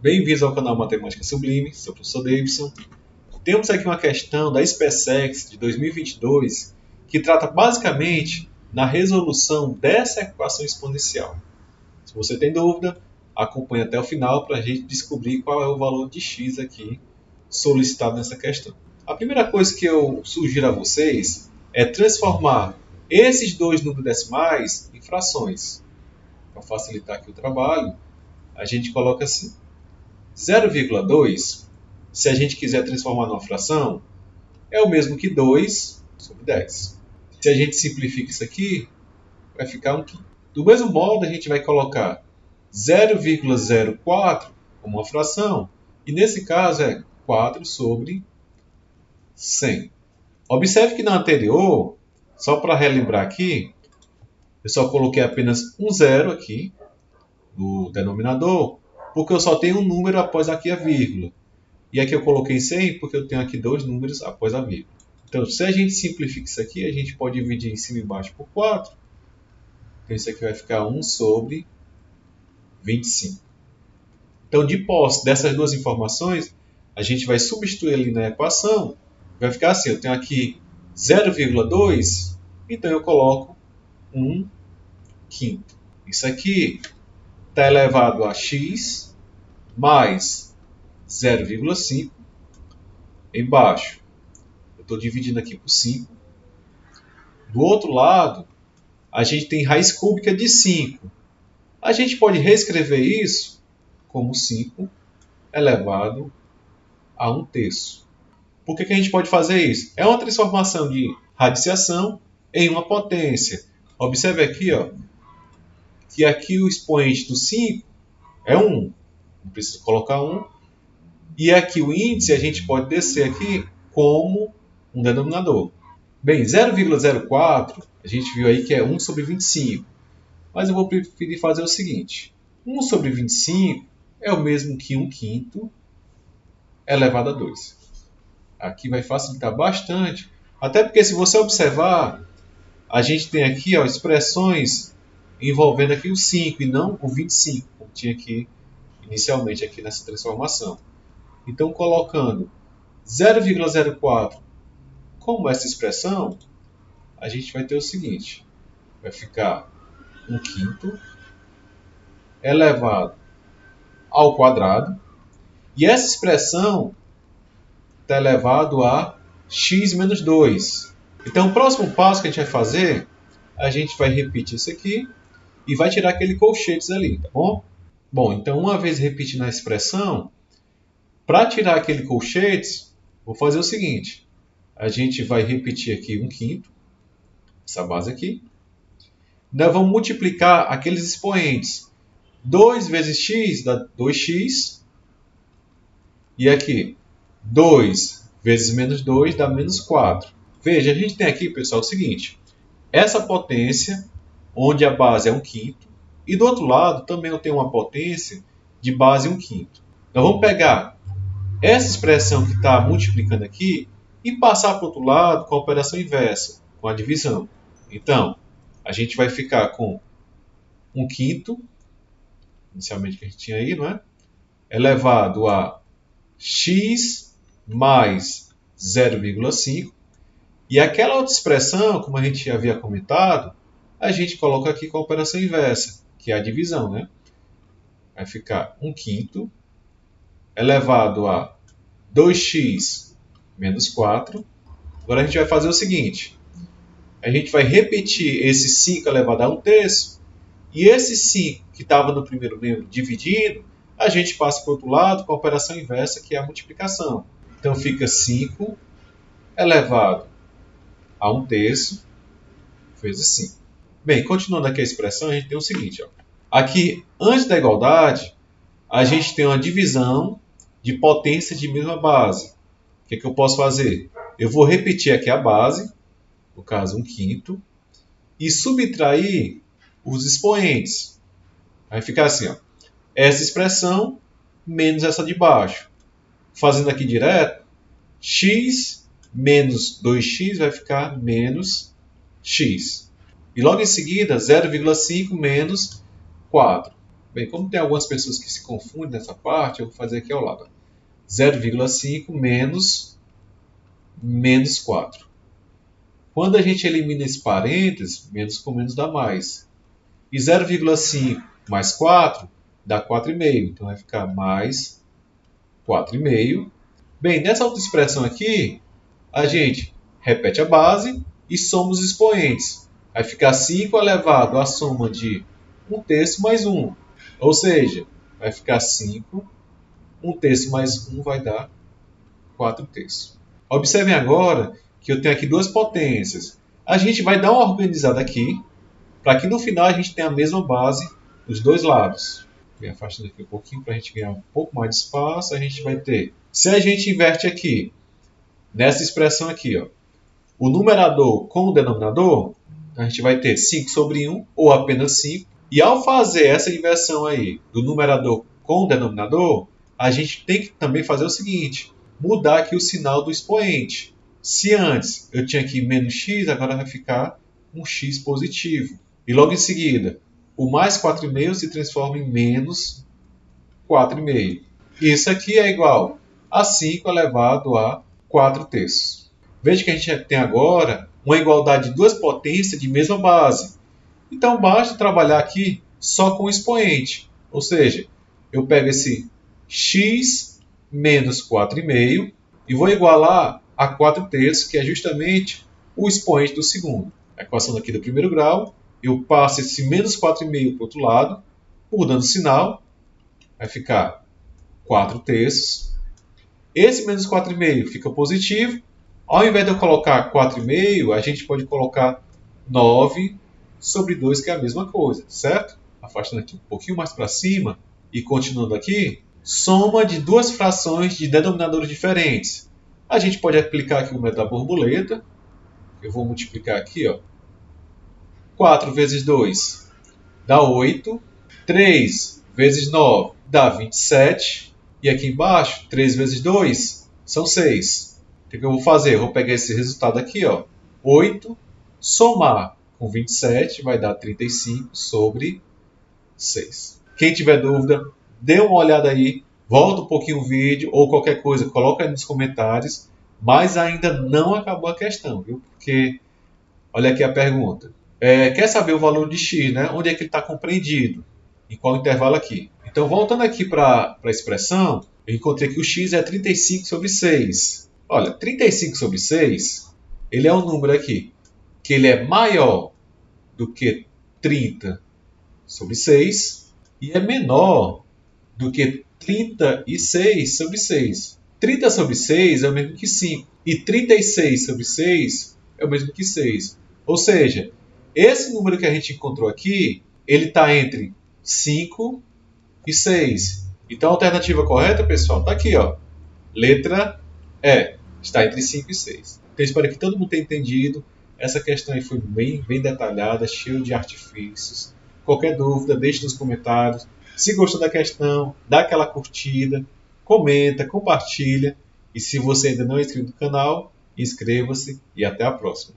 Bem-vindos ao canal Matemática Sublime, sou o professor Davidson. Temos aqui uma questão da SpaceX de 2022 que trata basicamente na resolução dessa equação exponencial. Se você tem dúvida, acompanhe até o final para a gente descobrir qual é o valor de x aqui solicitado nessa questão. A primeira coisa que eu sugiro a vocês é transformar esses dois números decimais em frações. Para facilitar aqui o trabalho, a gente coloca assim. 0,2, se a gente quiser transformar numa fração, é o mesmo que 2 sobre 10. Se a gente simplifica isso aqui, vai ficar 1/5. Do mesmo modo, a gente vai colocar 0,04 como uma fração, e nesse caso é 4 sobre 100. Observe que na anterior, só para relembrar aqui, eu só coloquei apenas um zero aqui no denominador, porque eu só tenho um número após aqui a vírgula. E aqui eu coloquei 100 porque eu tenho aqui dois números após a vírgula. Então, se a gente simplifica isso aqui, a gente pode dividir em cima e embaixo por 4. Então, isso aqui vai ficar 1 sobre 25. Então, de posse dessas duas informações, a gente vai substituir ali na equação. Vai ficar assim, eu tenho aqui 0,2, então eu coloco 1/5. Isso aqui está elevado a x mais 0,5 embaixo. Eu estou dividindo aqui por 5. Do outro lado, a gente tem raiz cúbica de 5. A gente pode reescrever isso como 5 elevado a 1/3. Por que a gente pode fazer isso? É uma transformação de radiciação em uma potência. Observe aqui, que aqui o expoente do 5 é 1. Não precisa colocar 1. E aqui o índice a gente pode descer aqui como um denominador. Bem, 0,04 a gente viu aí que é 1 sobre 25. Mas eu vou preferir fazer o seguinte. 1 sobre 25 é o mesmo que 1/5 elevado a 2. Aqui vai facilitar bastante. Até porque se você observar, a gente tem aqui expressões envolvendo aqui o 5 e não o 25, como tinha aqui inicialmente aqui nessa transformação. Então, colocando 0,04 como essa expressão, a gente vai ter o seguinte. Vai ficar 1/5 elevado ao quadrado. E essa expressão está elevado a x menos 2. Então, o próximo passo que a gente vai fazer, a gente vai repetir isso aqui e vai tirar aquele colchetes ali, tá bom? Bom, então, uma vez repetindo a expressão, para tirar aquele colchetes, vou fazer o seguinte. A gente vai repetir aqui 1/5, essa base aqui. Nós vamos multiplicar aqueles expoentes. 2 vezes x dá 2x. E aqui, 2 vezes menos 2 dá menos 4. Veja, a gente tem aqui, pessoal, o seguinte. Essa potência, onde a base é 1/5. E do outro lado, também eu tenho uma potência de base 1/5. Então, vamos pegar essa expressão que está multiplicando aqui e passar para o outro lado com a operação inversa, com a divisão. Então, a gente vai ficar com 1/5, inicialmente que a gente tinha aí, não é? Elevado a x mais 0,5. E aquela outra expressão, como a gente havia comentado, a gente coloca aqui com a operação inversa, que é a divisão, né? Vai ficar 1/5 elevado a 2x menos 4. Agora a gente vai fazer o seguinte. A gente vai repetir esse 5 elevado a 1/3. E esse 5 que estava no primeiro membro dividindo, a gente passa para o outro lado com a operação inversa, que é a multiplicação. Então fica 5 elevado a 1/3 vezes 5. Bem, continuando aqui a expressão, a gente tem o seguinte. Aqui, antes da igualdade, a gente tem uma divisão de potência de mesma base. O que eu posso fazer? Eu vou repetir aqui a base, no caso 1/5, e subtrair os expoentes. Vai ficar assim, essa expressão menos essa de baixo. Fazendo aqui direto, x menos 2x vai ficar menos x. E logo em seguida, 0,5 menos 4. Bem, como tem algumas pessoas que se confundem nessa parte, eu vou fazer aqui ao lado. 0,5 menos 4. Quando a gente elimina esse parênteses, menos com menos dá mais. E 0,5 mais 4 dá 4,5. Então vai ficar mais 4,5. Bem, nessa outra expressão aqui, a gente repete a base e soma os expoentes. Vai ficar 5 elevado à soma de 1/3 mais 1. Ou seja, vai ficar 5, 1/3 mais 1 vai dar 4/3. Observem agora que eu tenho aqui duas potências. A gente vai dar uma organizada aqui, para que no final a gente tenha a mesma base dos dois lados. Vem afastando aqui um pouquinho para a gente ganhar um pouco mais de espaço. A gente vai ter, se a gente inverte aqui, nessa expressão aqui, ó, o numerador com o denominador, a gente vai ter 5 sobre 1, ou apenas 5. E ao fazer essa inversão aí do numerador com o denominador, a gente tem que também fazer o seguinte, mudar aqui o sinal do expoente. Se antes eu tinha aqui menos x, agora vai ficar um x positivo. E logo em seguida, o mais 4,5 se transforma em menos 4,5. Isso aqui é igual a 5 elevado a 4/3. Veja que a gente tem agora uma igualdade de duas potências de mesma base. Então basta trabalhar aqui só com o expoente. Ou seja, eu pego esse x menos 4,5 e vou igualar a 4/3, que é justamente o expoente do segundo. A equação aqui do primeiro grau, eu passo esse menos 4,5 para o outro lado, mudando o sinal, vai ficar 4/3. Esse menos 4,5 fica positivo. Ao invés de eu colocar 4,5, a gente pode colocar 9 sobre 2, que é a mesma coisa, certo? Afastando aqui um pouquinho mais para cima e continuando aqui, soma de duas frações de denominadores diferentes. A gente pode aplicar aqui o método da borboleta. Eu vou multiplicar aqui, ó. 4 vezes 2 dá 8. 3 vezes 9 dá 27. E aqui embaixo, 3 vezes 2 são 6. O que eu vou fazer? Eu vou pegar esse resultado aqui, ó, 8, somar com 27 vai dar 35 sobre 6. Quem tiver dúvida, dê uma olhada aí, volta um pouquinho o vídeo ou qualquer coisa, coloca aí nos comentários, mas ainda não acabou a questão, viu? Porque, olha aqui a pergunta. Quer saber o valor de x, né? Onde é que ele está compreendido? Em qual intervalo aqui? Então, voltando aqui para a expressão, eu encontrei que o x é 35 sobre 6. Olha, 35 sobre 6, ele é um número aqui, que ele é maior do que 30 sobre 6 e é menor do que 36 sobre 6. 30 sobre 6 é o mesmo que 5 e 36 sobre 6 é o mesmo que 6. Ou seja, esse número que a gente encontrou aqui, ele está entre 5 e 6. Então a alternativa correta, pessoal, está aqui, ó. Letra E. Está entre 5 e 6. Então espero que todo mundo tenha entendido. Essa questão aí foi bem detalhada, cheia de artifícios. Qualquer dúvida, deixe nos comentários. Se gostou da questão, dá aquela curtida, comenta, compartilha. E se você ainda não é inscrito no canal, inscreva-se e até a próxima.